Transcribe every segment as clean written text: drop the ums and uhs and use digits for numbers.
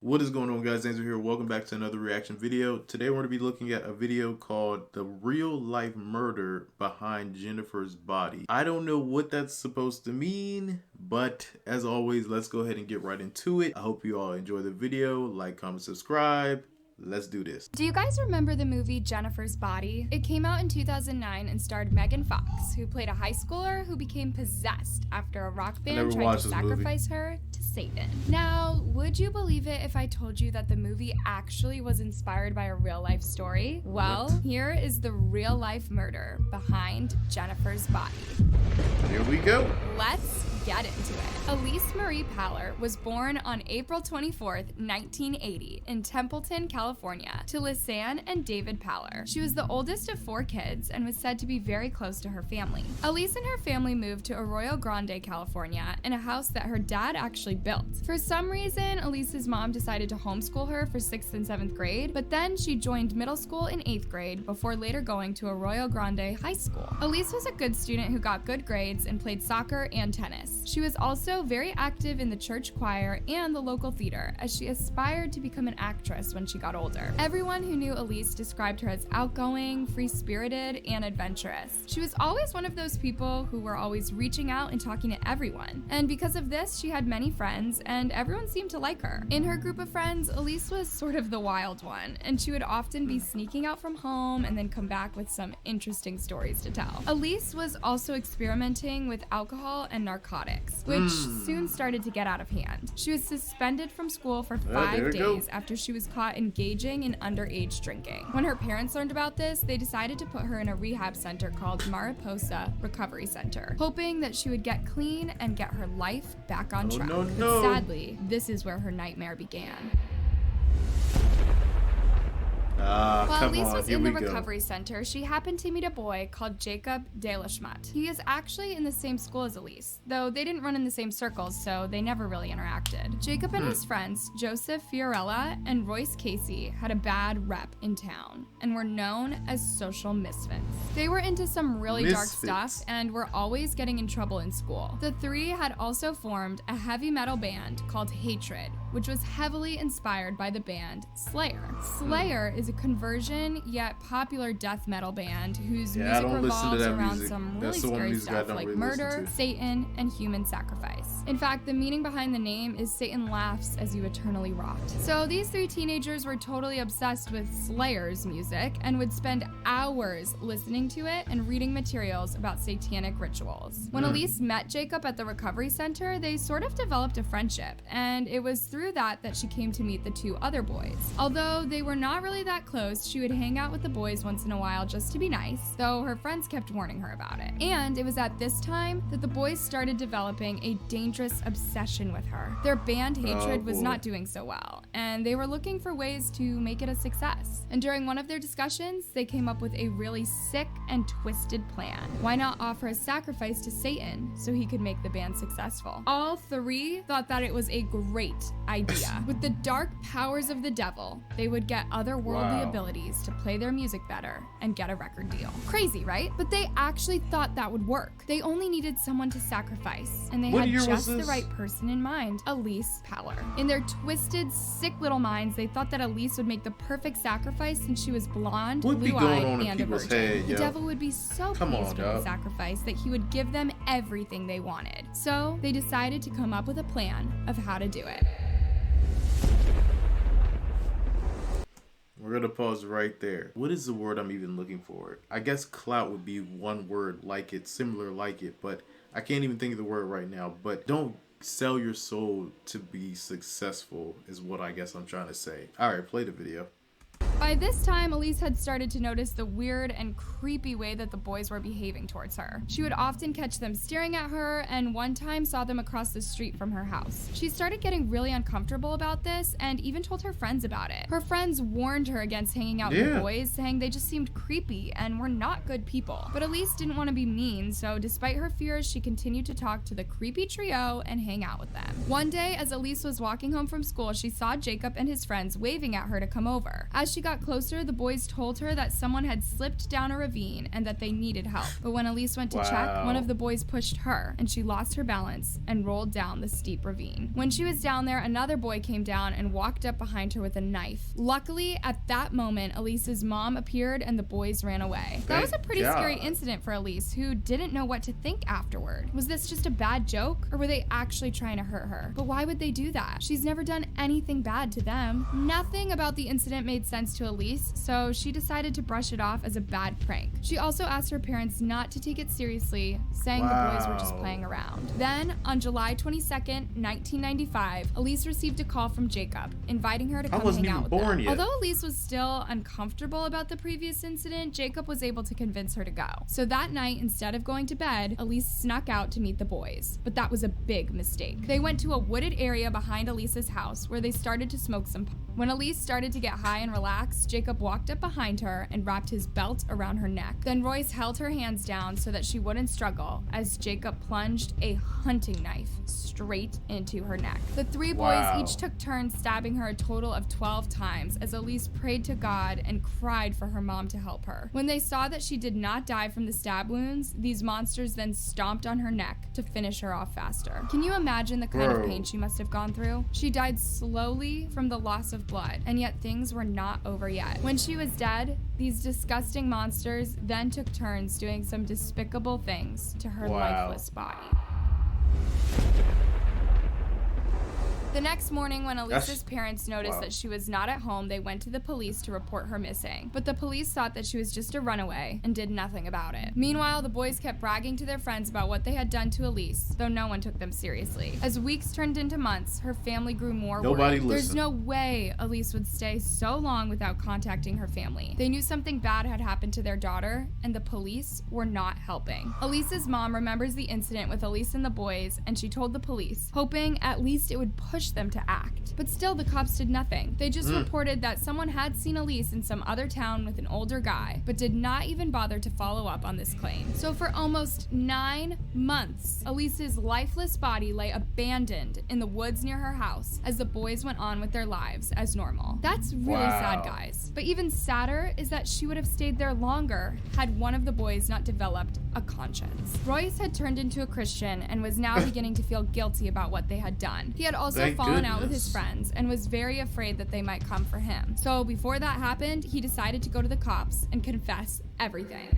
What is going on, guys? Angelo here. Welcome back to another reaction video. Today we're going to be looking at a video called The Real Life Murder Behind Jennifer's Body. I don't know what that's supposed to mean, but as always, let's go ahead and get right into it. I hope you all enjoy the video. Like, comment, subscribe. Let's do this. Do you guys remember the movie Jennifer's Body? It came out in 2009 and starred Megan Fox, who played a high schooler who became possessed after a rock band tried to sacrifice her to Satan. Now, would you believe it if I told you that the movie actually was inspired by a real-life story? Well, here is the real-life murder behind Jennifer's Body. Here we go. Let's get into it. Elise Marie Paller was born on April 24th, 1980 in Templeton, California, to Lisanne and David Paller. She was the oldest of 4 kids and was said to be very close to her family. Elise and her family moved to Arroyo Grande, California, in a house that her dad actually built. For some reason, Elise's mom decided to homeschool her for 6th and 7th grade, but then she joined middle school in 8th grade before later going to Arroyo Grande High School. Elise was a good student who got good grades and played soccer and tennis. She was also very active in the church choir and the local theater, as she aspired to become an actress when she got older. Everyone who knew Elise described her as outgoing, free-spirited, and adventurous. She was always one of those people who were always reaching out and talking to everyone, and because of this, she had many friends, and everyone seemed to like her. In her group of friends, Elise was sort of the wild one, and she would often be sneaking out from home and then come back with some interesting stories to tell. Elise was also experimenting with alcohol and narcotics, which soon started to get out of hand. She was suspended from school for 5 days after she was caught engaging in underage drinking. When her parents learned about this, they decided to put her in a rehab center called Mariposa Recovery Center, hoping that she would get clean and get her life back on track. But sadly, this is where her nightmare began. While Elise was in the recovery center, she happened to meet a boy called Jacob Delaschmatt. He is actually in the same school as Elise, though they didn't run in the same circles, so they never really interacted. Jacob and his friends, Joseph Fiorella and Royce Casey, had a bad rep in town and were known as social misfits. They were into some really dark stuff and were always getting in trouble in school. The 3 had also formed a heavy metal band called Hatred, which was heavily inspired by the band Slayer. Slayer is a conversion yet popular death metal band whose music revolves around some really scary stuff like murder, Satan, and human sacrifice. In fact, the meaning behind the name is Satan laughs as you eternally rot. So these 3 teenagers were totally obsessed with Slayer's music and would spend hours listening to it and reading materials about satanic rituals. When Elise met Jacob at the recovery center, they sort of developed a friendship, and it was through that she came to meet the 2 other boys. Although they were not really that close, she would hang out with the boys once in a while just to be nice, though her friends kept warning her about it. And it was at this time that the boys started developing a dangerous obsession with her. Their band Hatred was not doing so well, and they were looking for ways to make it a success. And during one of their discussions, they came up with a really sick and twisted plan. Why not offer a sacrifice to Satan so he could make the band successful? All 3 thought that it was a great idea. With the dark powers of the devil, they would get otherworldly abilities to play their music better and get a record deal. Crazy, right? But they actually thought that would work. They only needed someone to sacrifice, and they had just the right person in mind, Elise Paller. In their twisted, sick little minds, they thought that Elise would make the perfect sacrifice since she was blonde, blue-eyed, and a virgin. The devil would be so pleased with the sacrifice that he would give them everything they wanted. So they decided to come up with a plan of how to do it. We're gonna pause right there. What is the word I'm even looking for? I guess clout would be one word like it, similar like it, but I can't even think of the word right now. But don't sell your soul to be successful is what I guess I'm trying to say. All right, play the video. By this time, Elise had started to notice the weird and creepy way that the boys were behaving towards her. She would often catch them staring at her, and one time saw them across the street from her house. She started getting really uncomfortable about this and even told her friends about it. Her friends warned her against hanging out with the boys, saying they just seemed creepy and were not good people. But Elise didn't want to be mean, so despite her fears, she continued to talk to the creepy trio and hang out with them. One day, as Elise was walking home from school, she saw Jacob and his friends waving at her to come over. As she got got closer, the boys told her that someone had slipped down a ravine and that they needed help. But when Elise went to check, one of the boys pushed her, and she lost her balance and rolled down the steep ravine. When she was down there, another boy came down and walked up behind her with a knife. Luckily, at that moment, Elise's mom appeared and the boys ran away. That was a pretty scary incident for Elise, who didn't know what to think afterward. Was this just a bad joke, or were they actually trying to hurt her? But why would they do that? She's never done anything bad to them. Nothing about the incident made sense to Elise, so she decided to brush it off as a bad prank. She also asked her parents not to take it seriously, saying the boys were just playing around. Then, on July 22nd, 1995, Elise received a call from Jacob, inviting her to come hang out with them. Although Elise was still uncomfortable about the previous incident, Jacob was able to convince her to go. So that night, instead of going to bed, Elise snuck out to meet the boys. But that was a big mistake. They went to a wooded area behind Elise's house where they started to smoke some pot. When Elise started to get high and relax, Jacob walked up behind her and wrapped his belt around her neck. Then Royce held her hands down so that she wouldn't struggle as Jacob plunged a hunting knife straight into her neck. The three boys each took turns stabbing her a total of 12 times as Elise prayed to God and cried for her mom to help her. When they saw that she did not die from the stab wounds, these monsters then stomped on her neck to finish her off faster. Can you imagine the kind of pain she must have gone through? She died slowly from the loss of blood, and yet things were not over yet. When she was dead, these disgusting monsters then took turns doing some despicable things to her lifeless body. The next morning, when Elise's parents noticed that she was not at home, they went to the police to report her missing. But the police thought that she was just a runaway and did nothing about it. Meanwhile, the boys kept bragging to their friends about what they had done to Elise, though no one took them seriously. As weeks turned into months, her family grew more worried. There's no way Elise would stay so long without contacting her family. They knew something bad had happened to their daughter, and the police were not helping. Elise's mom remembers the incident with Elise and the boys, and she told the police, hoping at least it would push them to act. But still, the cops did nothing. They just reported that someone had seen Elise in some other town with an older guy, but did not even bother to follow up on this claim. So for almost 9 months, Elise's lifeless body lay abandoned in the woods near her house as the boys went on with their lives as normal. That's really sad, guys. But even sadder is that she would have stayed there longer had one of the boys not developed a conscience. Royce had turned into a Christian and was now beginning to feel guilty about what they had done. He had also fallen out with his friends and was very afraid that they might come for him. So before that happened, he decided to go to the cops and confess everything.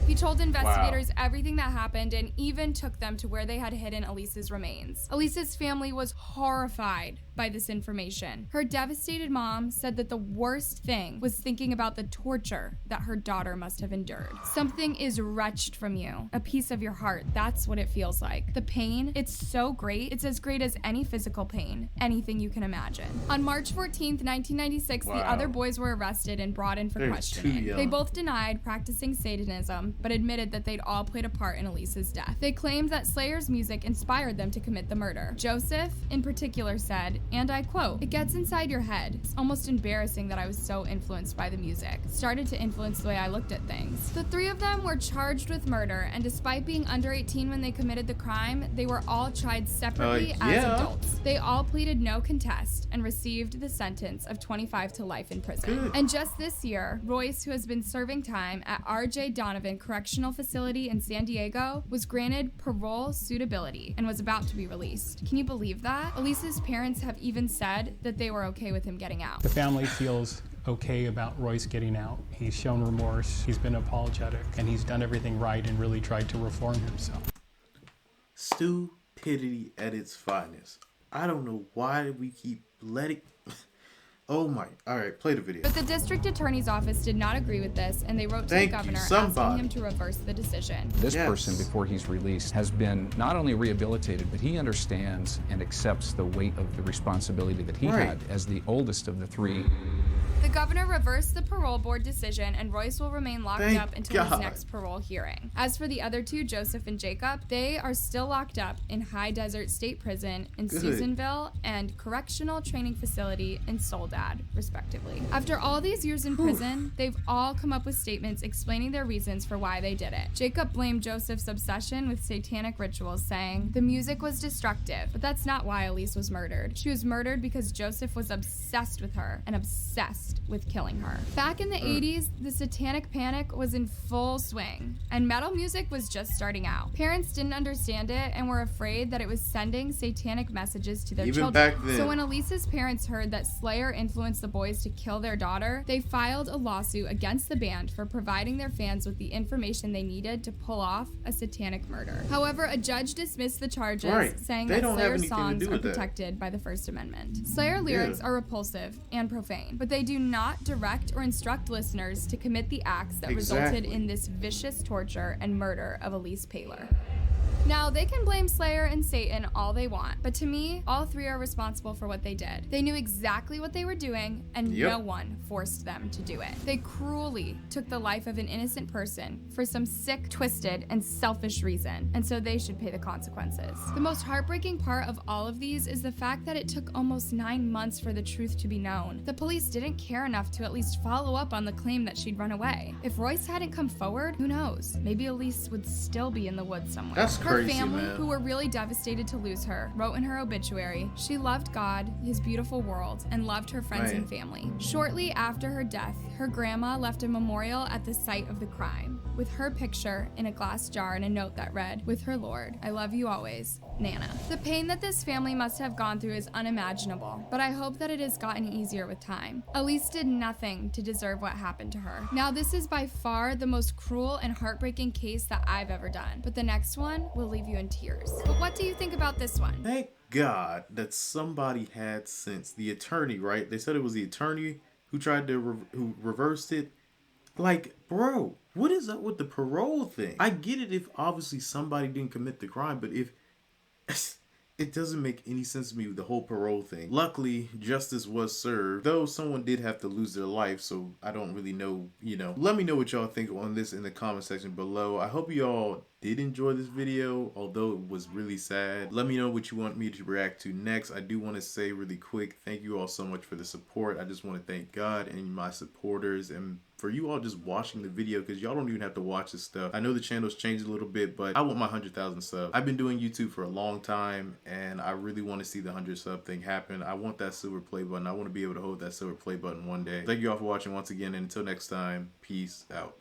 He told investigators everything that happened and even took them to where they had hidden Elise's remains. Elise's family was horrified by this information. Her devastated mom said that the worst thing was thinking about the torture that her daughter must have endured. Something is wrenched from you, a piece of your heart. That's what it feels like. The pain, it's so great. It's as great as any physical pain, anything you can imagine. On March 14th, 1996, the other boys were arrested and brought in for questioning. They both denied practicing Satanism, but admitted that they'd all played a part in Elise's death. They claimed that Slayer's music inspired them to commit the murder. Joseph, in particular, said, and I quote, "It gets inside your head. It's almost embarrassing that I was so influenced by the music. It started to influence the way I looked at things." The three of them were charged with murder, and despite being under 18 when they committed the crime, they were all tried separately as adults. They all pleaded no contest and received the sentence of 25 to life in prison. And just this year, Royce, who has been serving time at R.J. Donovan Correctional Facility in San Diego, was granted parole suitability and was about to be released. Can you believe that? Elise's parents have even said that they were okay with him getting out. The family feels okay about Royce getting out. He's shown remorse, he's been apologetic, and he's done everything right and really tried to reform himself. Stupidity at its finest. I don't know why we keep letting... Oh my, all right, play the video. But the district attorney's office did not agree with this, and they wrote to the governor asking him to reverse the decision. This person, before he's released, has been not only rehabilitated, but he understands and accepts the weight of the responsibility that he had as the oldest of the three. The governor reversed the parole board decision, and Royce will remain locked up until his next parole hearing. As for the other two, Joseph and Jacob, they are still locked up in High Desert State Prison in Susanville and Correctional Training Facility in Soledad, respectively. After all these years in prison, they've all come up with statements explaining their reasons for why they did it. Jacob blamed Joseph's obsession with satanic rituals, saying, "The music was destructive, but that's not why Elise was murdered. She was murdered because Joseph was obsessed with her and obsessed tasked with killing her. Back in the 80s, the satanic panic was in full swing, and metal music was just starting out. Parents didn't understand it and were afraid that it was sending satanic messages to their children. Back then. So when Elise's parents heard that Slayer influenced the boys to kill their daughter, they filed a lawsuit against the band for providing their fans with the information they needed to pull off a satanic murder. However, a judge dismissed the charges, saying that Slayer songs are protected by the First Amendment. Slayer lyrics are repulsive and profane, but they do not direct or instruct listeners to commit the acts that resulted in this vicious torture and murder of Elise Paler. Now, they can blame Slayer and Satan all they want, but to me, all three are responsible for what they did. They knew exactly what they were doing, and no one forced them to do it. They cruelly took the life of an innocent person for some sick, twisted, and selfish reason, and so they should pay the consequences. The most heartbreaking part of all of these is the fact that it took almost 9 months for the truth to be known. The police didn't care enough to at least follow up on the claim that she'd run away. If Royce hadn't come forward, who knows? Maybe Elise would still be in the woods somewhere. That's Her family, who were really devastated to lose her, wrote in her obituary, she loved God, his beautiful world, and loved her friends and family. Shortly after her death, her grandma left a memorial at the site of the crime, with her picture in a glass jar and a note that read, "With her Lord, I love you always, Nana." The pain that this family must have gone through is unimaginable, but I hope that it has gotten easier with time. Elise did nothing to deserve what happened to her. Now, this is by far the most cruel and heartbreaking case that I've ever done, but the next one will leave you in tears. But what do you think about this one? Thank God that somebody had sense. The attorney, right? They said it was the attorney who tried to who reversed it. Like, bro, what is up with the parole thing? I get it if obviously somebody didn't commit the crime, but if it doesn't make any sense to me with the whole parole thing. Luckily, justice was served, though someone did have to lose their life, so I don't really know, Let me know what y'all think on this in the comment section below. I hope y'all did enjoy this video, although it was really sad. Let me know what you want me to react to next. I do want to say really quick, thank you all so much for the support. I just want to thank God and my supporters, and for you all just watching the video, because y'all don't even have to watch this stuff. I know the channel's changed a little bit, but I want my 100,000 subs. I've been doing YouTube for a long time, and I really want to see the 100 sub thing happen. I want that silver play button. I want to be able to hold that silver play button one day. Thank you all for watching once again, and until next time, peace out.